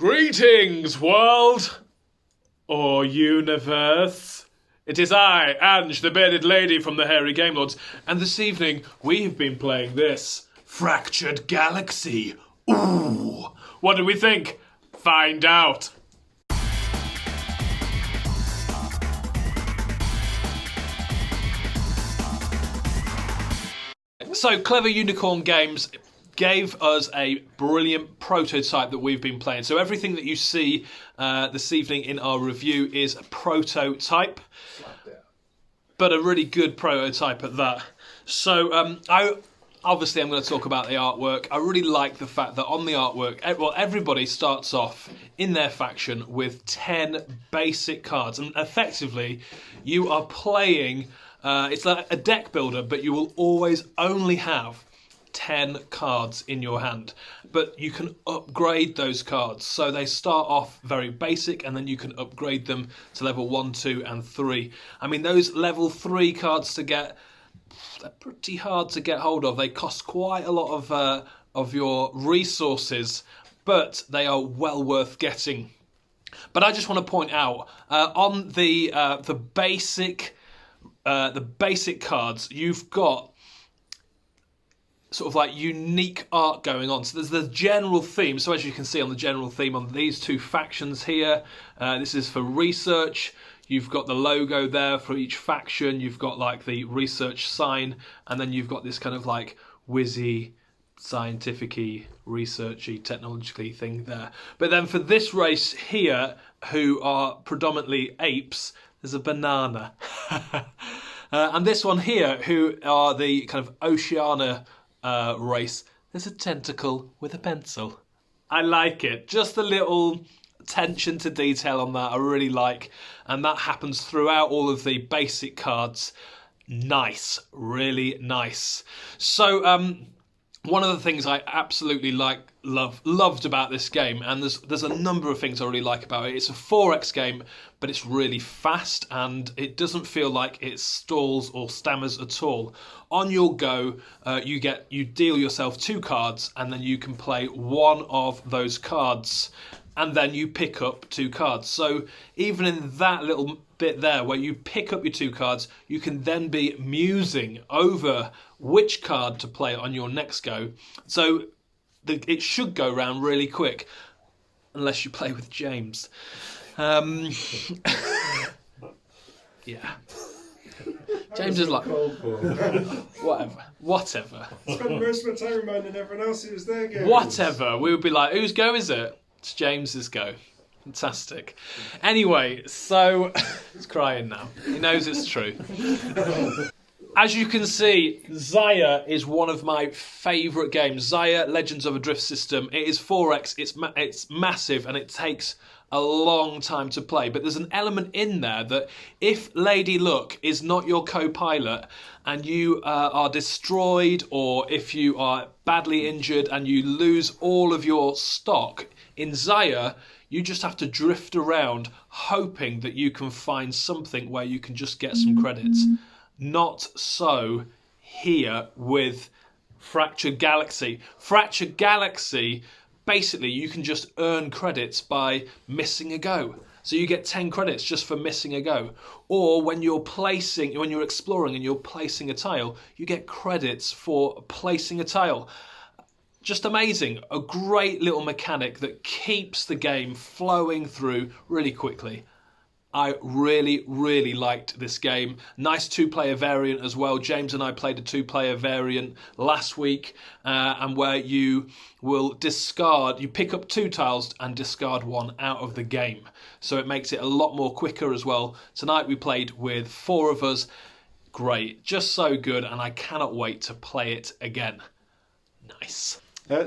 Greetings, world! Or universe. It is I, Ange, the bearded lady from the Hairy Game Lords, and this evening we have been playing this Fractured Galaxy. Ooh! What do we think? Find out! So, Clever Unicorn Games gave us a brilliant prototype that we've been playing. So everything that you see this evening in our review is a prototype, but a really good prototype at that. So obviously I'm going to talk about the artwork. I really like the fact that on the artwork, well, everybody starts off in their faction with 10 basic cards, and effectively you are playing, it's like a deck builder, but you will always only have 10 cards in your hand, but you can upgrade those cards. So they start off very basic and then you can upgrade them to level 1, 2 and 3. I mean, those level 3 cards to get, they're pretty hard to get hold of. They cost quite a lot of your resources, but they are well worth getting. But I just want to point out on the basic cards, you've got sort of like unique art going on. So there's the general theme. So as you can see on the general theme on these two factions here, this is for research. You've got the logo there for each faction. You've got like the research sign, and then you've got this kind of like whizzy, scientific-y, researchy, technologically thing there. But then for this race here, who are predominantly apes, there's a banana. And this one here, who are the kind of Oceania race, there's a tentacle with a pencil. I like it. Just a little attention to detail on that I really like, and that happens throughout all of the basic cards. Nice, really nice. So one of the things I absolutely loved about this game, and there's a number of things I really like about it. It's a 4X game, but it's really fast and it doesn't feel like it stalls or stammers at all. On your go, you deal yourself 2 cards, and then you can play one of those cards, and then you pick up 2 cards. So even in that little bit there where you pick up your 2 cards, you can then be musing over which card to play on your next go. So it should go round really quick, unless you play with James. Yeah. James is like, whatever. Spend most of my time reminding everyone else it was their game. Whatever. We would be like, whose go is it? It's James's go. Fantastic. Anyway, so he's crying now. He knows it's true. As you can see, Xayah is one of my favourite games. Xayah, Legends of a Drift System. It is 4X, it's massive, and it takes a long time to play. But there's an element in there that if Lady Luck is not your co-pilot and you are destroyed, or if you are badly injured and you lose all of your stock, in Xayah, you just have to drift around hoping that you can find something where you can just get some credits. Not so here with Fractured Galaxy. Fractured Galaxy, basically you can just earn credits by missing a go. So you get 10 credits just for missing a go. Or when you're exploring and you're placing a tile, you get credits for placing a tile. Just amazing. A great little mechanic that keeps the game flowing through really quickly. I really, really liked this game. Nice 2-player variant as well. James and I played a 2-player variant last week, and where you will you pick up 2 tiles and discard 1 out of the game. So it makes it a lot more quicker as well. Tonight we played with 4 of us. Great, just so good, and I cannot wait to play it again. Nice.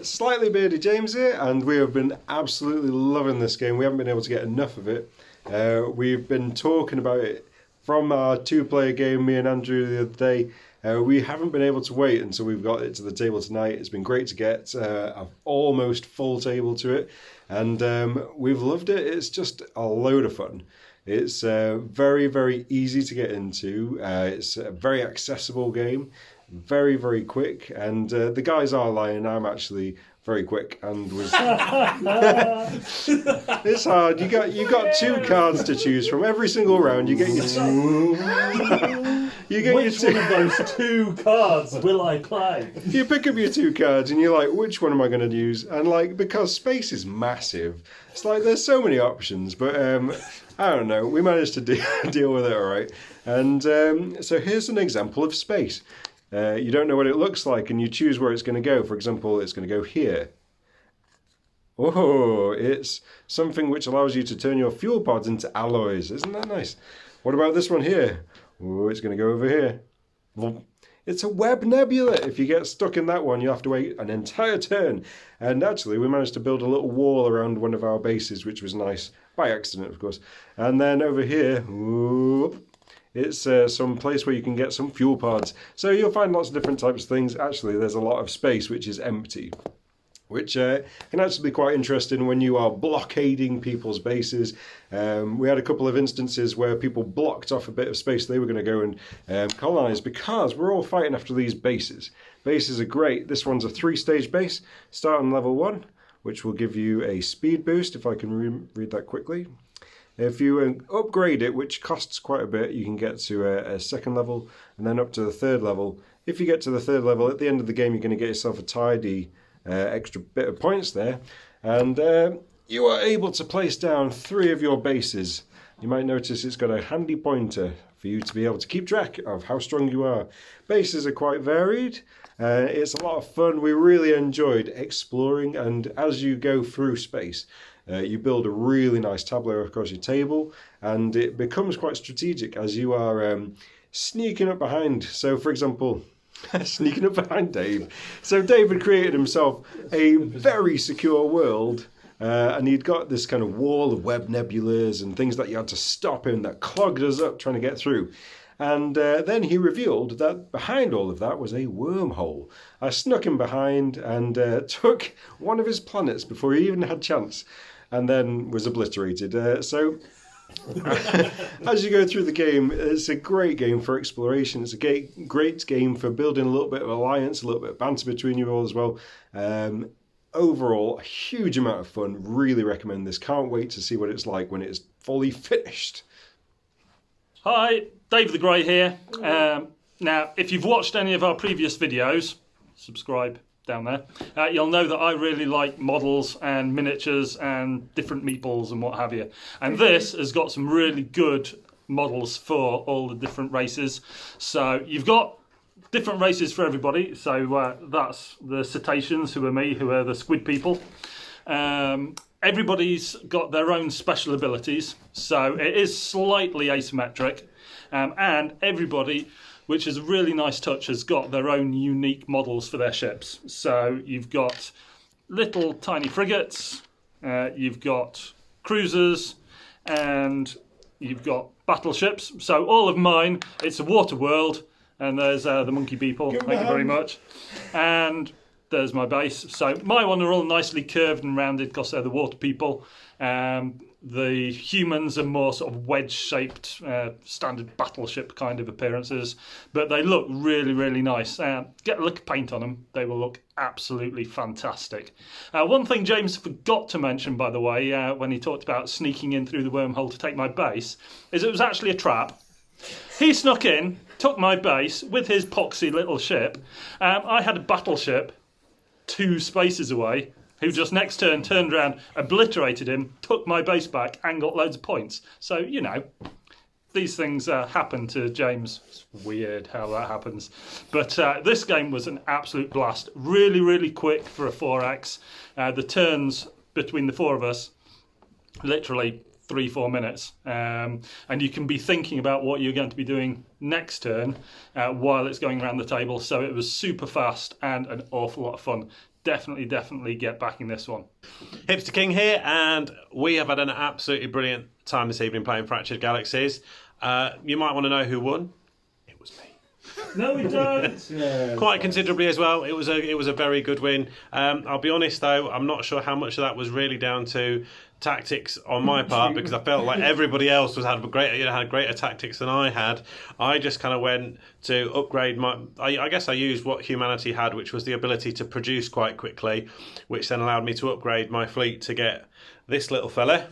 Slightly bearded James here, and we have been absolutely loving this game. We haven't been able to get enough of it. We've been talking about it from our 2-player game, me and Andrew, the other day. We haven't been able to wait until we've got it to the table tonight. It's been great to get an almost full table to it, and we've loved it. It's just a load of fun. It's very, very easy to get into. It's a very accessible game. Very, very quick, and the guys are lying. I'm actually very quick and was. It's hard. You got 2 cards to choose from every single round. You get your. Which one of those 2 cards will I play? You pick up your 2 cards and you're like, which one am I going to use? And like, because space is massive, it's like there's so many options. But I don't know. We managed to deal with it all right. And so here's an example of space. You don't know what it looks like, and you choose where it's going to go. For example, it's going to go here. Oh, it's something which allows you to turn your fuel pods into alloys. Isn't that nice? What about this one here? Oh, it's going to go over here. Well, it's a web nebula. If you get stuck in that one, you have to wait an entire turn. And actually, we managed to build a little wall around one of our bases, which was nice. By accident, of course. And then over here, whoop, it's some place where you can get some fuel pods. So you'll find lots of different types of things. Actually, there's a lot of space which is empty, which can actually be quite interesting when you are blockading people's bases. We had a couple of instances where people blocked off a bit of space they were going to go and colonize, because we're all fighting after these bases. Bases are great. This one's a 3-stage base. Start on level 1, which will give you a speed boost, if I can read that quickly. If you upgrade it, which costs quite a bit, you can get to a 2nd level and then up to the 3rd level. If you get to the 3rd level, at the end of the game, you're going to get yourself a tidy extra bit of points there. And you are able to place down 3 of your bases. You might notice it's got a handy pointer for you to be able to keep track of how strong you are. Bases are quite varied. It's a lot of fun. We really enjoyed exploring, and as you go through space, you build a really nice tableau across your table, and it becomes quite strategic as you are sneaking up behind. So, for example, sneaking up behind Dave. So Dave had created himself a very secure world, and he'd got this kind of wall of web nebulas and things that you had to stop him that clogged us up trying to get through. And then he revealed that behind all of that was a wormhole. I snuck him behind and took one of his planets before he even had a chance, and then was obliterated. So as you go through the game, it's a great game for exploration. It's a great game for building a little bit of alliance, a little bit of banter between you all as well. Overall, a huge amount of fun. Really recommend this. Can't wait to see what it's like when it's fully finished. Hi, Dave the Grey here. Now, if you've watched any of our previous videos, subscribe down there, you'll know that I really like models and miniatures and different meeples and what have you. And this has got some really good models for all the different races. So you've got different races for everybody. So that's the cetaceans, who are me, who are the squid people. Everybody's got their own special abilities, so it is slightly asymmetric, and everybody, which is a really nice touch, has got their own unique models for their ships. So you've got little tiny frigates, you've got cruisers, and you've got battleships. So all of mine, it's a water world, and there's the monkey people, thank you very much, and there's my base. So my one are all nicely curved and rounded because they're the water people. The humans are more sort of wedge-shaped, standard battleship kind of appearances. But they look really, really nice. Get a lick of paint on them, they will look absolutely fantastic. One thing James forgot to mention, by the way, when he talked about sneaking in through the wormhole to take my base, is it was actually a trap. He snuck in, took my base with his poxy little ship. I had a battleship 2 spaces away, who just next turn turned around, obliterated him, took my base back, and got loads of points. So, you know, these things happen to James. It's weird how that happens. But this game was an absolute blast. Really, really quick for a 4X. The turns between the 4 of us, literally 3-4 minutes. And you can be thinking about what you're going to be doing next turn while it's going around the table. So it was super fast and an awful lot of fun. Definitely get back in this one. Hipster King here, and we have had an absolutely brilliant time this evening playing Fractured Galaxies. You might want to know who won. It was me. No, we don't. Quite considerably as well. It was a very good win. I'll be honest though, I'm not sure how much of that was really down to tactics on my part because I felt like everybody else had greater tactics than I had. I just kind of went to upgrade my. I guess I used what humanity had, which was the ability to produce quite quickly, which then allowed me to upgrade my fleet to get this little fella,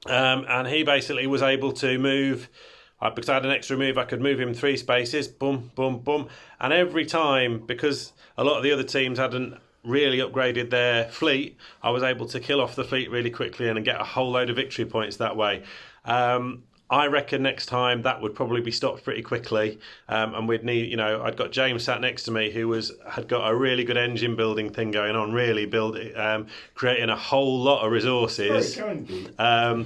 and he basically was able to move. Because I had an extra move, I could move him 3 spaces, boom, boom, boom. And every time, because a lot of the other teams hadn't really upgraded their fleet, I was able to kill off the fleet really quickly and get a whole load of victory points that way. I reckon next time that would probably be stopped pretty quickly, and we'd need, I'd got James sat next to me who had got a really good engine building thing going on, really creating a whole lot of resources. I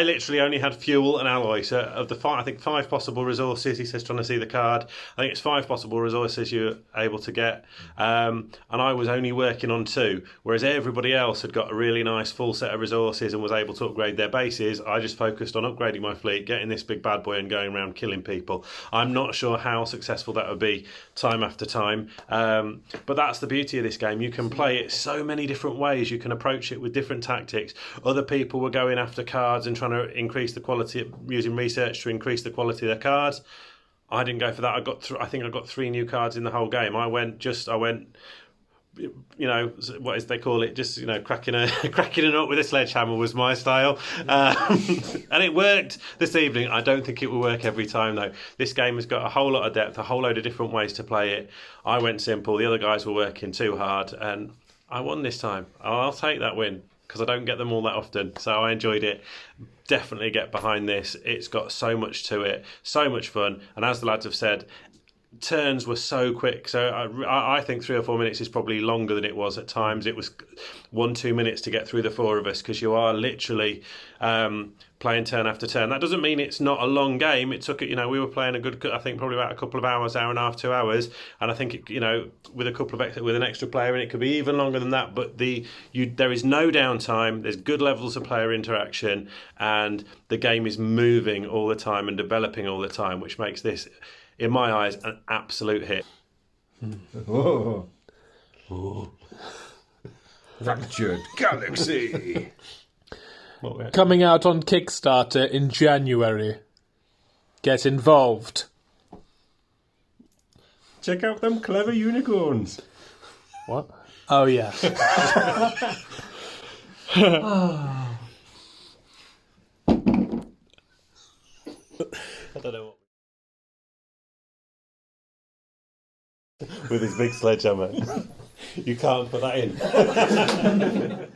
literally only had fuel and alloy. So of the 5 possible resources, he says, trying to see the card. I think it's 5 possible resources you're able to get, and I was only working on 2, whereas everybody else had got a really nice full set of resources and was able to upgrade their bases. I just focused on upgrading my fleet, getting this big bad boy and going around killing people. I'm not sure how successful that would be time after time, but that's the beauty of this game. You can play it so many different ways. You can approach it with different tactics. Other people were going after cards and trying to increase the quality, using research to increase the quality of their cards. I didn't go for that. I think I got 3 new cards in the whole game. I went what is they call it, just cracking a nut with a sledgehammer was my style, and it worked this evening. I don't think it will work every time though. This game has got a whole lot of depth, a whole load of different ways to play it. I went simple, the other guys were working too hard, and I won this time. I'll take that win because I don't get them all that often, so I enjoyed it. Definitely get behind this. It's got so much to it, so much fun, and as the lads have said, turns were so quick. So I think 3 or 4 minutes is probably longer than it was at times. It was 1-2 minutes to get through the 4 of us because you are literally playing turn after turn. That doesn't mean it's not a long game. It took we were playing a good, I think probably about a couple of hours, hour and a half, 2 hours, and I think with an extra player in it could be even longer than that. But there is no downtime. There's good levels of player interaction, and the game is moving all the time and developing all the time, which makes this, in my eyes, an absolute hit. Oh. Fractured Galaxy. Coming out on Kickstarter in January. Get involved. Check out them clever unicorns. What? Oh, yeah. I don't know what. With his big sledgehammer. You can't put that in.